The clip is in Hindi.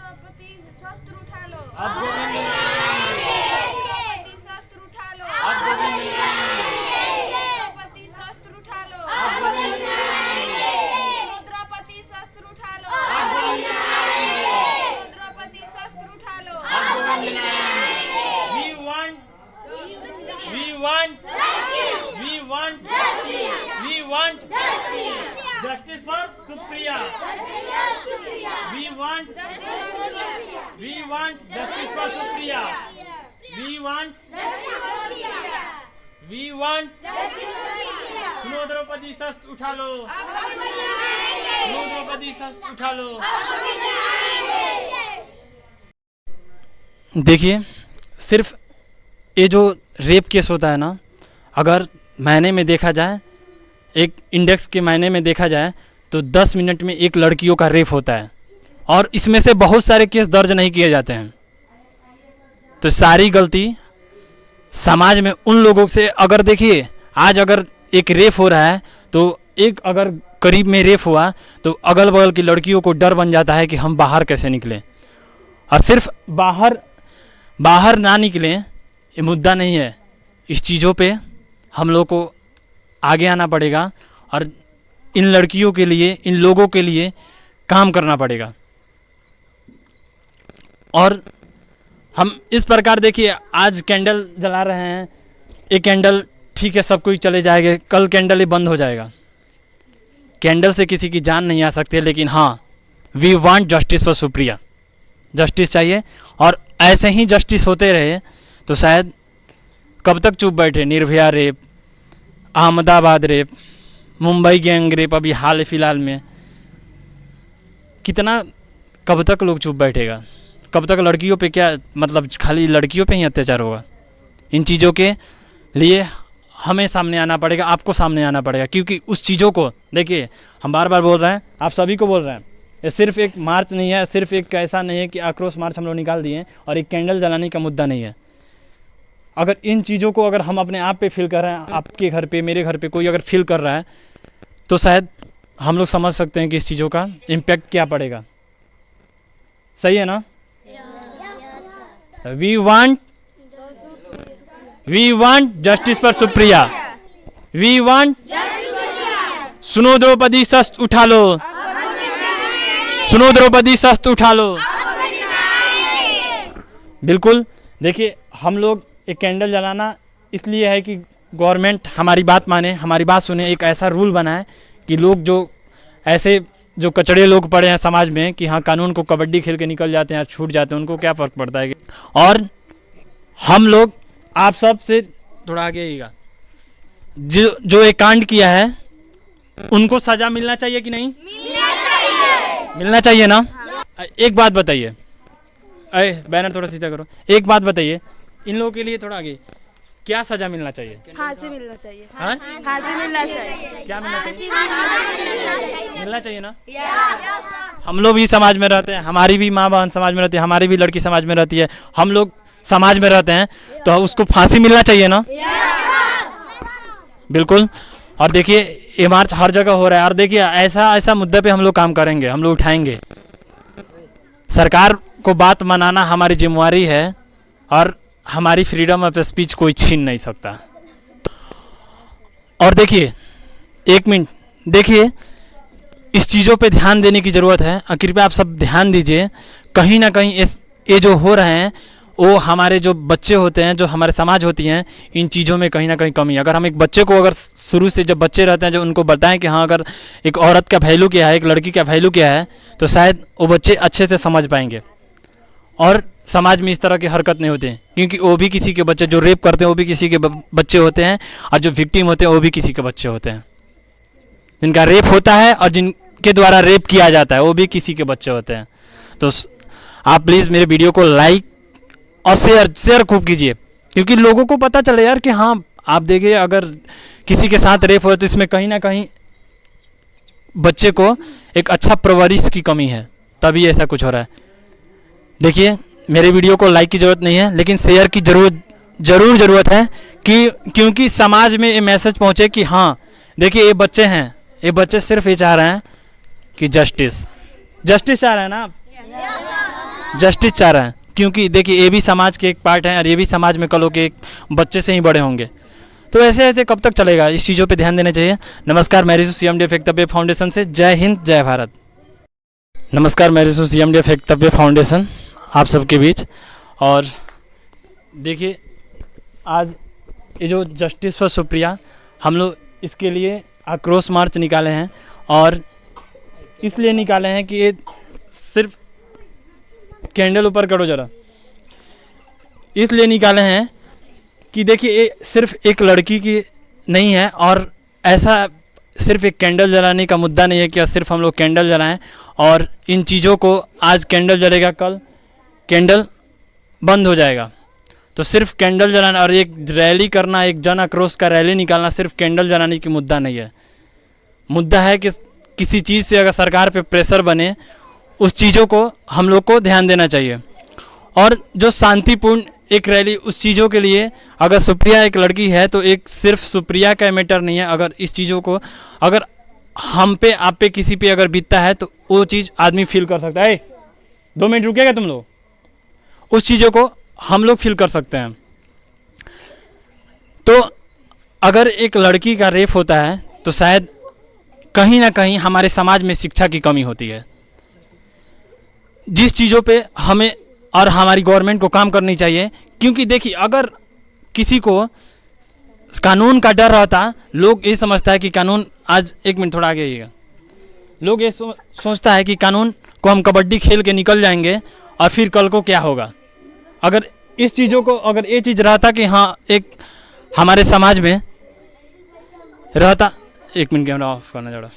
द्रौपदी शस्त्र उठा लो, अब गोविंद नहीं आएंगे, द्रौपदी शस्त्र उठा लो, अब गोविंद नहीं आएंगे, द्रौपदी शस्त्र उठा लो, अब गोविंद नहीं आएंगे, द्रौपदी शस्त्र उठा लो, अब गोविंद नहीं आएंगे, द्रौपदी शस्त्र उठा लो। अब गोविंद नहीं आएंगे। We want justice for Supriya. We want justice for Supriya. We want सुनो द्रौपदी शस्त्र उठा लो, सुनो द्रौपदी शस्त्र उठा लो। देखिए, सिर्फ ये जो रेप केस होता है ना, अगर महीने में देखा जाए, एक इंडेक्स के महीने में देखा जाए तो 10 मिनट में एक लड़कियों का रेप होता है और इसमें से बहुत सारे केस दर्ज नहीं किए जाते हैं। तो सारी गलती समाज में उन लोगों से, अगर देखिए आज अगर एक रेप हो रहा है तो एक अगर करीब में रेप हुआ तो अगल बगल की लड़कियों को डर बन जाता है कि हम बाहर कैसे निकलें, और सिर्फ बाहर ना निकलें ये मुद्दा नहीं है। इस चीज़ों पे हम लोग को आगे आना पड़ेगा और इन लड़कियों के लिए, इन लोगों के लिए काम करना पड़ेगा। और हम इस प्रकार, देखिए आज कैंडल जला रहे हैं, एक कैंडल ठीक है सब कोई चले जाएंगे, कल कैंडल ही बंद हो जाएगा। कैंडल से किसी की जान नहीं आ सकती, लेकिन हाँ, we want justice for Supriya. Justice चाहिए और ऐसे ही जस्टिस होते रहे तो शायद कब तक चुप बैठे। Nirbhaya rape, Ahmedabad rape, Mumbai gang rape, अभी हाल फिलहाल में कितना, कब तक लोग चुप बैठेगा? कब तक लड़कियों पे क्या, मतलब खाली लड़कियों पे ही अत्याचार होगा? इन चीज़ों के लिए हमें सामने आना पड़ेगा, आपको सामने आना पड़ेगा, क्योंकि उस चीज़ों को देखिए, हम बार बार बोल रहे हैं, आप सभी को बोल रहे हैं, ये सिर्फ एक मार्च नहीं है, सिर्फ एक ऐसा नहीं है कि आक्रोश मार्च हम लोग निकाल दिए और एक कैंडल जलाने का मुद्दा नहीं है। अगर इन चीज़ों को अगर हम अपने आप पे फील कर रहे हैं, आपके घर पे, मेरे घर पे कोई अगर फील कर रहा है तो शायद हम लोग समझ सकते हैं कि इस चीज़ों का इम्पैक्ट क्या पड़ेगा। सही है ना? We want justice for Supriya. We want, सुनो द्रौपदी शस्त्र उठा लो, सुनो द्रौपदी शस्त्र उठा लो। बिल्कुल, देखिए हम लोग एक कैंडल जलाना इसलिए है कि गवर्नमेंट हमारी बात माने, हमारी बात सुने, एक ऐसा रूल बनाए कि लोग जो ऐसे जो कचड़े लोग पड़े हैं समाज में कि हाँ कानून को कबड्डी खेल के निकल जाते हैं, छूट जाते हैं, उनको क्या फ़र्क पड़ता है। और हम लोग आप सब से थोड़ा आगे आइएगा, जो एक कांड किया है उनको सज़ा मिलना चाहिए कि नहीं? मिलना चाहिए ना? एक बात बताइए, अरे बैनर थोड़ा सीधा करो, एक बात बताइए, इन लोगों के लिए थोड़ा आगे, क्या सजा मिलना चाहिए? फांसी मिलना चाहिए। हाँ? फांसी मिलना चाहिए। क्या मिलना चाहिए? मिलना चाहिए ना? हम लोग भी समाज में रहते हैं, हमारी भी माँ बहन समाज में रहती है, हमारी भी लड़की समाज में रहती है, हम लोग समाज में रहते हैं, तो उसको फांसी मिलना चाहिए ना? बिल्कुल। और देखिए ये मार्च हर जगह हो रहा है, और देखिए ऐसा मुद्दे पे हम लोग काम करेंगे, हम लोग उठाएंगे। सरकार को बात मनाना हमारी जिम्मेवारी है और हमारी फ्रीडम ऑफ स्पीच कोई छीन नहीं सकता। और देखिए, एक मिनट देखिए, इस चीज़ों पे ध्यान देने की ज़रूरत है। कृपया आप सब ध्यान दीजिए, कहीं ना कहीं ये जो हो रहे हैं वो हमारे जो बच्चे होते हैं, जो हमारे समाज होती हैं, इन चीज़ों में कहीं ना कहीं कमी है। अगर हम एक बच्चे को, अगर शुरू से जब बच्चे रहते हैं, जो उनको बताएं कि हाँ अगर एक औरत का वैल्यू क्या है, एक लड़की का वैल्यू क्या है, तो शायद वो बच्चे अच्छे से समझ पाएंगे और समाज में इस तरह की हरकत नहीं होती, क्योंकि वो भी किसी के बच्चे, जो रेप करते हैं वो भी किसी के बच्चे होते हैं, और जो विक्टिम होते हैं वो भी किसी के बच्चे होते हैं। जिनका रेप होता है और जिनके द्वारा रेप किया जाता है वो भी किसी के बच्चे होते हैं। तो आप प्लीज़ मेरे वीडियो को लाइक और शेयर खूब कीजिए, क्योंकि लोगों को पता चले यार कि हाँ, आप देखिए अगर किसी के साथ रेप हो तो इसमें कहीं ना कहीं बच्चे को एक अच्छा परवरिश की कमी है, तभी ऐसा कुछ हो रहा है। देखिए मेरे वीडियो को लाइक की ज़रूरत नहीं है, लेकिन शेयर की ज़रूरत है, कि क्योंकि समाज में ये मैसेज पहुँचे कि हाँ देखिए ये बच्चे हैं, ये बच्चे सिर्फ ये चाह रहे हैं कि जस्टिस चाह रहे हैं ना आप? जस्टिस चाह रहे हैं, क्योंकि देखिए ये भी समाज के एक पार्ट हैं और ये भी समाज में कल के एक बच्चे से ही बड़े होंगे। तो ऐसे ऐसे कब तक चलेगा, इस चीज़ों पे ध्यान देना चाहिए। नमस्कार, मैं रिशु CMDF एकतव्य फाउंडेशन से। जय हिंद, जय भारत। नमस्कार, मैं रिशु CMDF एकतव्य फाउंडेशन आप सबके बीच। और देखिए आज ये जो जस्टिस फॉर सुप्रिया, हम लोग इसके लिए आक्रोश मार्च निकाले हैं और इसलिए निकाले हैं कि ये सिर्फ कैंडल ऊपर करो ज़रा, इसलिए निकाले हैं कि देखिए ये सिर्फ एक लड़की की नहीं है और ऐसा सिर्फ एक कैंडल जलाने का मुद्दा नहीं है कि सिर्फ हम लोग कैंडल जलाएं और इन चीज़ों को आज कैंडल जलेगा, कल कैंडल बंद हो जाएगा। तो सिर्फ कैंडल जलाना और एक रैली करना, एक जन आक्रोश का रैली निकालना सिर्फ कैंडल जलाने की मुद्दा नहीं है। मुद्दा है कि किसी चीज़ से अगर सरकार पे प्रेशर बने, उस चीज़ों को हम लोग को ध्यान देना चाहिए। और जो शांतिपूर्ण एक रैली, उस चीज़ों के लिए अगर सुप्रिया एक लड़की है तो एक सिर्फ सुप्रिया का मैटर नहीं है। अगर इस चीज़ों को अगर हम पे, आप पे, किसी पे अगर बीतता है तो वो चीज़ आदमी फील कर सकता है। 2 मिनट रुकेगा तुम लोग, उस चीज़ों को हम लोग फील कर सकते हैं। तो अगर एक लड़की का रेप होता है तो शायद कहीं ना कहीं हमारे समाज में शिक्षा की कमी होती है, जिस चीज़ों पे हमें और हमारी गवर्नमेंट को काम करनी चाहिए। क्योंकि देखिए अगर किसी को कानून का डर रहता, लोग ये समझता है कि कानून आज, एक मिनट थोड़ा आगे आइएगा, लोग ये सोचता है कि कानून को हम कबड्डी खेल के निकल जाएंगे और फिर कल को क्या होगा। अगर इस चीज़ों को, अगर ये चीज़ रहता कि हाँ एक हमारे समाज में रहता, एक मिनट कैमरा ऑफ करना जरा।